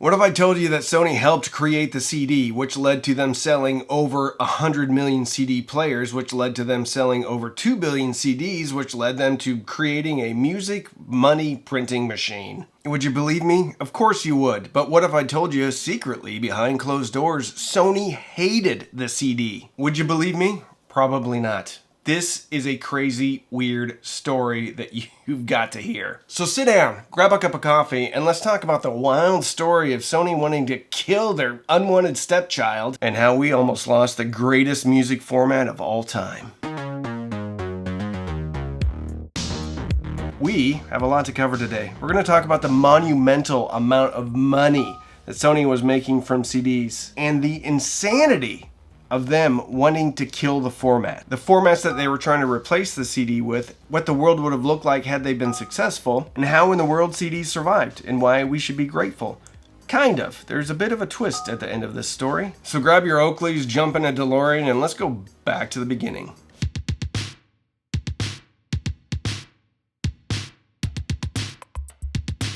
What if I told you that Sony helped create the CD, which led to them selling over 100 million CD players, which led to them selling over 2 billion CDs, which led them to creating a music money printing machine? Would you believe me? Of course you would. But what if I told you secretly, behind closed doors, Sony hated the CD? Would you believe me? Probably not. This is a crazy, weird story that you've got to hear. So sit down, grab a cup of coffee, and let's talk about the wild story of Sony wanting to kill their unwanted stepchild and how we almost lost the greatest music format of all time. We have a lot to cover today. We're going to talk about the monumental amount of money that Sony was making from CDs and the insanity of them wanting to kill the format. The formats that they were trying to replace the CD with, what the world would have looked like had they been successful, and how in the world CDs survived, and why we should be grateful. Kind of. There's a bit of a twist at the end of this story. So grab your Oakleys, jump in a DeLorean, and let's go back to the beginning.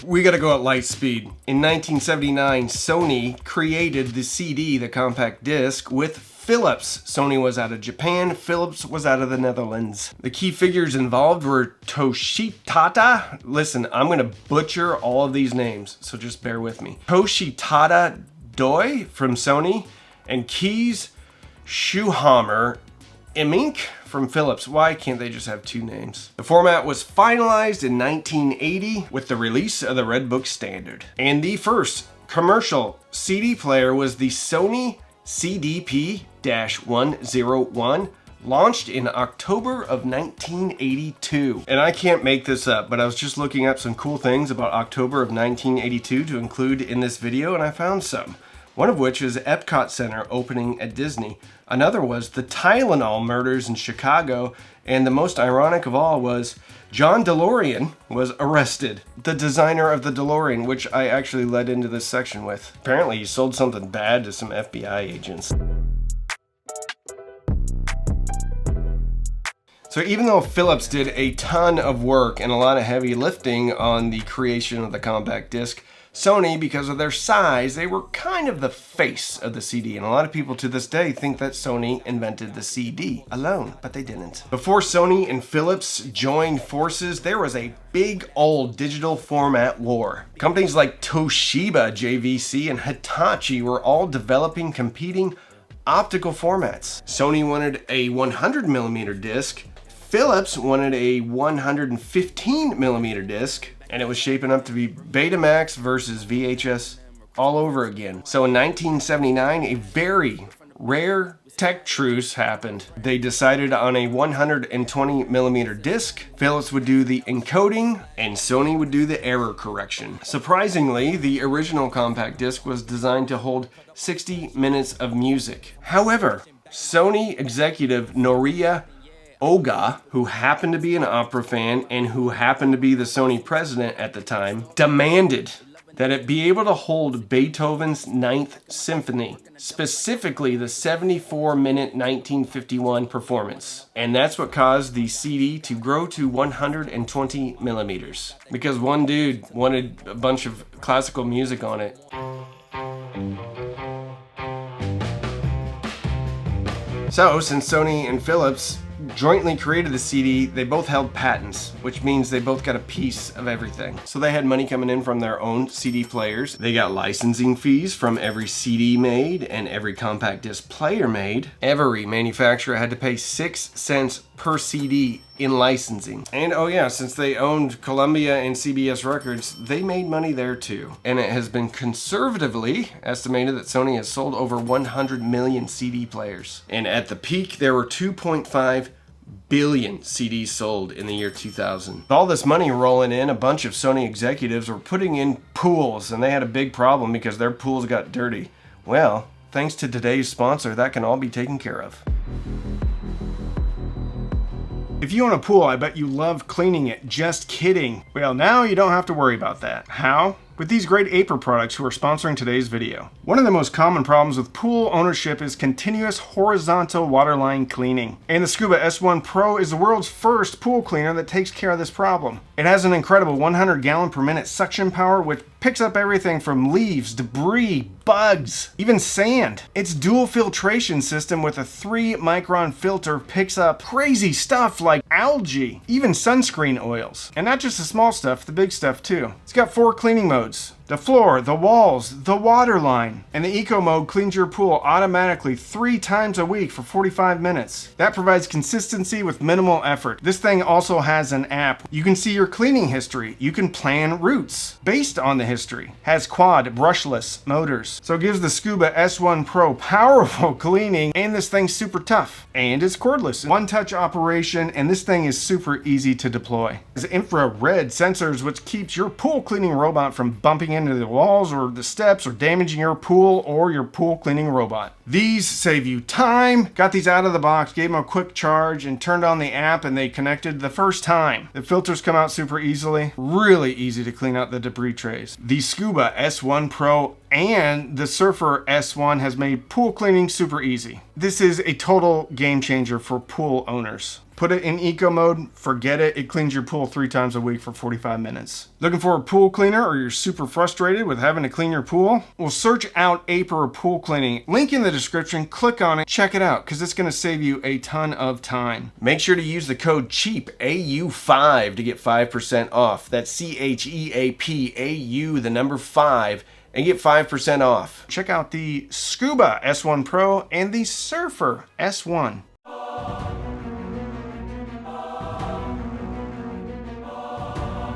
We gotta go at light speed. In 1979, Sony created the CD, the compact disc, with Philips. Sony was out of Japan, Philips was out of the Netherlands. The key figures involved were Toshitada. Listen, I'm gonna butcher all of these names, so just bear with me. Toshitada Doi from Sony, and Keys Schuhammer Emink from Philips. Why can't they just have two names? The format was finalized in 1980 with the release of the Red Book Standard. And the first commercial CD player was the Sony CDP-101, launched in October of 1982. And I can't make this up, but I was just looking up some cool things about October of 1982 to include in this video, and I found some. One of which is Epcot Center opening at Disney. Another was the Tylenol murders in Chicago. And the most ironic of all was John DeLorean was arrested. The designer of the DeLorean, which I actually led into this section with. Apparently he sold something bad to some FBI agents. So even though Philips did a ton of work and a lot of heavy lifting on the creation of the compact disc, Sony, because of their size, they were kind of the face of the CD, and a lot of people to this day think that Sony invented the CD alone, but they didn't. Before Sony and Philips joined forces, there was a big old digital format war. Companies like Toshiba, JVC, and Hitachi were all developing competing optical formats. Sony wanted a 100mm disc, Philips wanted a 115mm disc, and it was shaping up to be Betamax versus VHS all over again. So in 1979, a very rare tech truce happened. They decided on a 120mm disc. Philips would do the encoding, and Sony would do the error correction. Surprisingly, the original compact disc was designed to hold 60 minutes of music. However, Sony executive Noriya Oga, who happened to be an opera fan and who happened to be the Sony president at the time, demanded that it be able to hold Beethoven's Ninth Symphony, specifically the 74-minute 1951 performance. And that's what caused the CD to grow to 120 millimeters, because one dude wanted a bunch of classical music on it. So, since Sony and Philips jointly created the CD, they both held patents, which means they both got a piece of everything. So they had money coming in from their own CD players. They got licensing fees from every CD made and every compact disc player made. Every manufacturer had to pay 6 cents per CD in licensing. And oh yeah, since they owned Columbia and CBS Records, they made money there too. And it has been conservatively estimated that Sony has sold over 100 million CD players. And at the peak, there were 2.5 billion CDs sold in the year 2000. With all this money rolling in, a bunch of Sony executives were putting in pools, and they had a big problem because their pools got dirty. Well, thanks to today's sponsor, that can all be taken care of. If you own a pool, I bet you love cleaning it. Just kidding. Well, now you don't have to worry about that. How? with these great Aper products who are sponsoring today's video. One of the most common problems with pool ownership is continuous horizontal waterline cleaning. And the Scuba S1 Pro is the world's first pool cleaner that takes care of this problem. It has an incredible 100 gallon per minute suction power, which picks up everything from leaves, debris, bugs, even sand. Its dual filtration system with a 3-micron filter picks up crazy stuff like algae, even sunscreen oils. And not just the small stuff, the big stuff too. It's got 4 cleaning modes: the floor, the walls, the water line. And the Eco mode cleans your pool automatically 3 times a week for 45 minutes. That provides consistency with minimal effort. This thing also has an app. You can see your cleaning history. You can plan routes based on the history. Has quad brushless motors. So it gives the Scuba S1 Pro powerful cleaning, and this thing's super tough. And it's cordless. One-touch operation, and this thing is super easy to deploy. There's infrared sensors which keeps your pool cleaning robot from bumping into the walls or the steps or damaging your pool or your pool cleaning robot. These save you time. Got these out of the box, gave them a quick charge, and turned on the app, and they connected the first time. The filters come out super easily. Really easy to clean out the debris trays. The Scuba S1 Pro and the Surfer S1 has made pool cleaning super easy. This is a total game changer for pool owners. Put it in Eco mode, forget it. It cleans your pool 3 times a week for 45 minutes. Looking for a pool cleaner, or you're super frustrated with having to clean your pool? Well, search out Aper pool cleaning. Link in the description, click on it, check it out, because it's going to save you a ton of time. Make sure to use the code CHEAP, AU5, to get 5% off. That's CHEAP, AU, the number 5, and get 5% off. Check out the Scuba S1 Pro and the Surfer S1.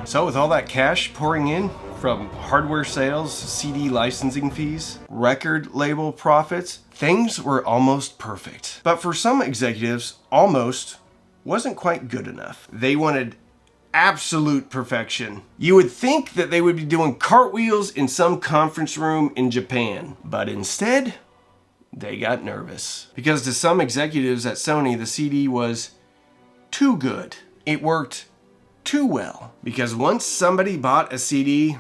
So with all that cash pouring in from hardware sales, CD licensing fees, record label profits, things were almost perfect. But for some executives, almost wasn't quite good enough. They wanted absolute perfection. You would think that they would be doing cartwheels in some conference room in Japan, but instead, they got nervous. Because to some executives at Sony, the CD was too good. It worked too well. Because once somebody bought a CD,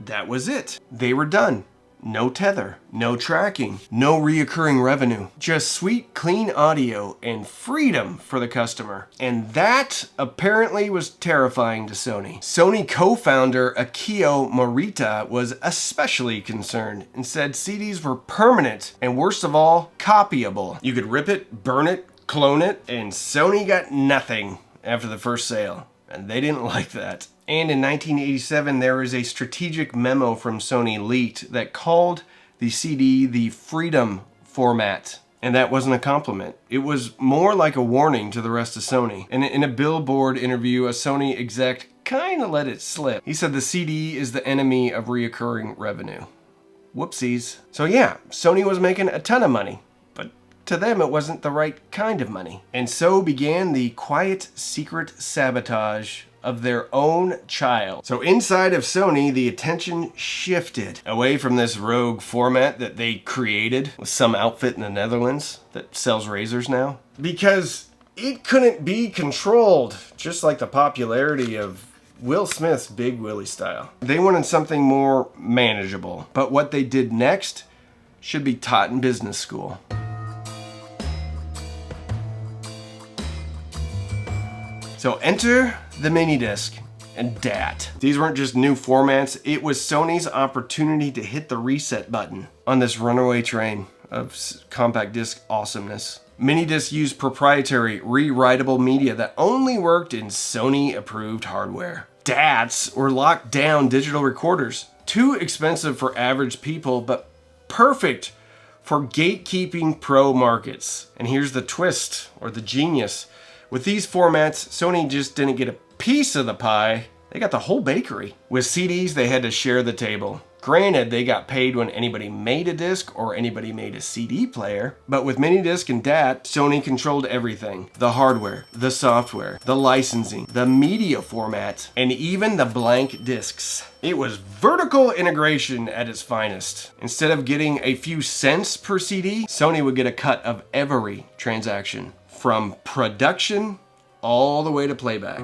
that was it. They were done. No tether, no tracking, no reoccurring revenue. Just sweet, clean audio and freedom for the customer. And that apparently was terrifying to Sony. Sony co-founder Akio Morita was especially concerned and said CDs were permanent and, worst of all, copyable. You could rip it, burn it, clone it, and Sony got nothing after the first sale. And they didn't like that. And in 1987, there was a strategic memo from Sony leaked that called the CD the Freedom format. And that wasn't a compliment. It was more like a warning to the rest of Sony. And in a Billboard interview, a Sony exec kind of let it slip. He said the CD is the enemy of reoccurring revenue. Whoopsies. So yeah, Sony was making a ton of money. To them, it wasn't the right kind of money. And so began the quiet, secret sabotage of their own child. So inside of Sony, the attention shifted away from this rogue format that they created with some outfit in the Netherlands that sells razors now. Because it couldn't be controlled, just like the popularity of Will Smith's Big Willie style. They wanted something more manageable. But what they did next should be taught in business school. So enter the Minidisc and DAT. These weren't just new formats, it was Sony's opportunity to hit the reset button on this runaway train of compact disc awesomeness. Minidisc used proprietary rewritable media that only worked in Sony-approved hardware. DATs were locked down digital recorders, too expensive for average people, but perfect for gatekeeping pro markets. And here's the twist, or the genius. With these formats, Sony just didn't get a piece of the pie, they got the whole bakery. With CDs, they had to share the table. Granted, they got paid when anybody made a disc or anybody made a CD player, but with Minidisc and DAT, Sony controlled everything. The hardware, the software, the licensing, the media format, and even the blank discs. It was vertical integration at its finest. Instead of getting a few cents per CD, Sony would get a cut of every transaction, from production all the way to playback.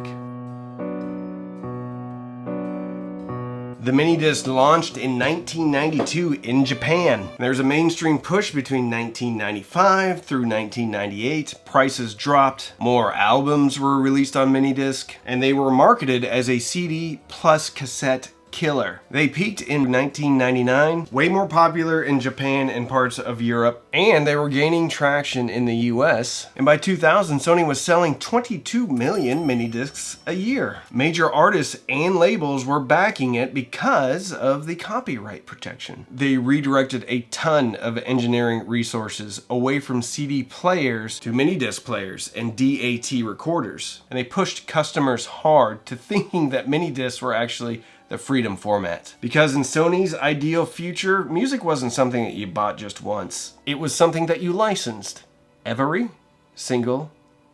The Minidisc launched in 1992 in Japan. There's a mainstream push between 1995 through 1998. Prices dropped, more albums were released on Minidisc, and they were marketed as a CD plus cassette killer. They peaked in 1999, way more popular in Japan and parts of Europe, and they were gaining traction in the US. And by 2000, Sony was selling 22 million Minidiscs a year. Major artists and labels were backing it because of the copyright protection. They redirected a ton of engineering resources away from CD players to Minidisc players and DAT recorders. And they pushed customers hard to thinking that Minidiscs were actually the freedom format. Because in Sony's ideal future, music wasn't something that you bought just once. It was something that you licensed every single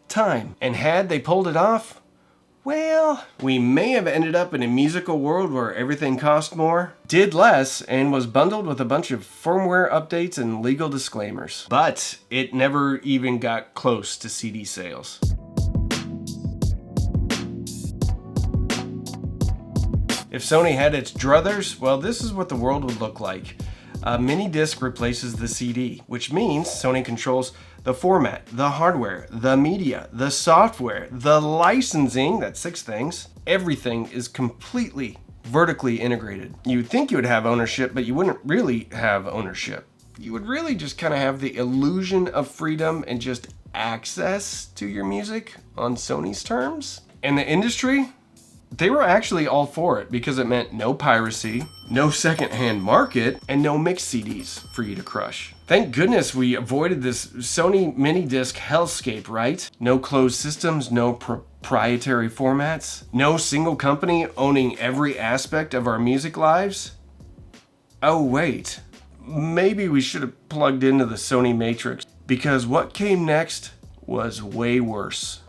time. And had they pulled it off, well, we may have ended up in a musical world where everything cost more, did less, and was bundled with a bunch of firmware updates and legal disclaimers. But it never even got close to CD sales. If Sony had its druthers, well, this is what the world would look like. A Minidisc replaces the CD, which means Sony controls the format, the hardware, the media, the software, the licensing, that's 6 things. Everything is completely vertically integrated. You'd think you would have ownership, but you wouldn't really have ownership. You would really just kind of have the illusion of freedom and just access to your music on Sony's terms. And the industry, they were actually all for it because it meant no piracy, no secondhand market, and no mixed CDs for you to crush. Thank goodness we avoided this Sony Minidisc hellscape, right? No closed systems, no proprietary formats, no single company owning every aspect of our music lives. Oh wait, maybe we should have plugged into the Sony Matrix because what came next was way worse.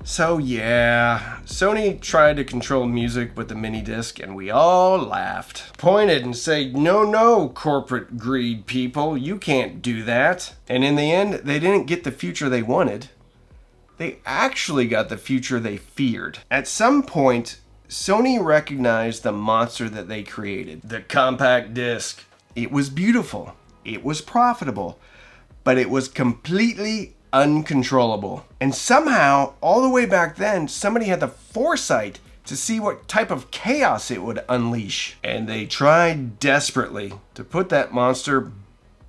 So yeah, Sony tried to control music with the Minidisc and we all laughed. Pointed and said, no, corporate greed people, you can't do that. And in the end, they didn't get the future they wanted. They actually got the future they feared. At some point, Sony recognized the monster that they created, the compact disc. It was beautiful, it was profitable, but it was completely uncontrollable. And somehow, all the way back then, somebody had the foresight to see what type of chaos it would unleash. And they tried desperately to put that monster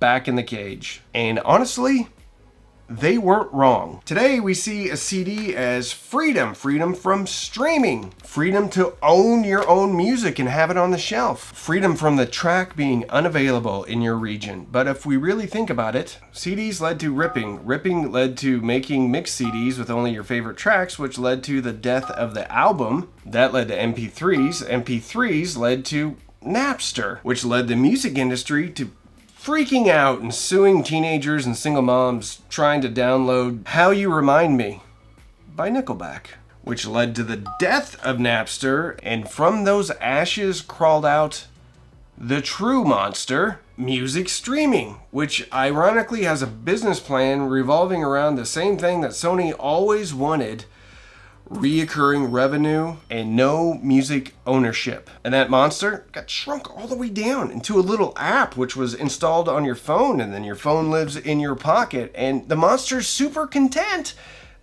back in the cage. And honestly, they weren't wrong. Today we see a CD as freedom. Freedom from streaming. Freedom to own your own music and have it on the shelf. Freedom from the track being unavailable in your region. But if we really think about it, CDs led to ripping. Ripping led to making mixed CDs with only your favorite tracks, which led to the death of the album. That led to MP3s. MP3s led to Napster, which led the music industry to freaking out and suing teenagers and single moms trying to download How You Remind Me by Nickelback, which led to the death of Napster, and from those ashes crawled out the true monster, music streaming, which ironically has a business plan revolving around the same thing that Sony always wanted: reoccurring revenue and no music ownership. And that monster got shrunk all the way down into a little app which was installed on your phone, and then your phone lives in your pocket, and the monster's super content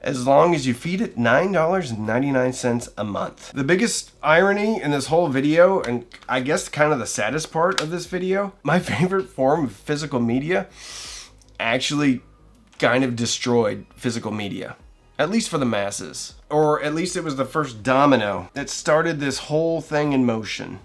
as long as you feed it $9.99 a month. The biggest irony in this whole video, and I guess kind of the saddest part of this video, my favorite form of physical media actually kind of destroyed physical media. At least for the masses. Or at least it was the first domino that started this whole thing in motion.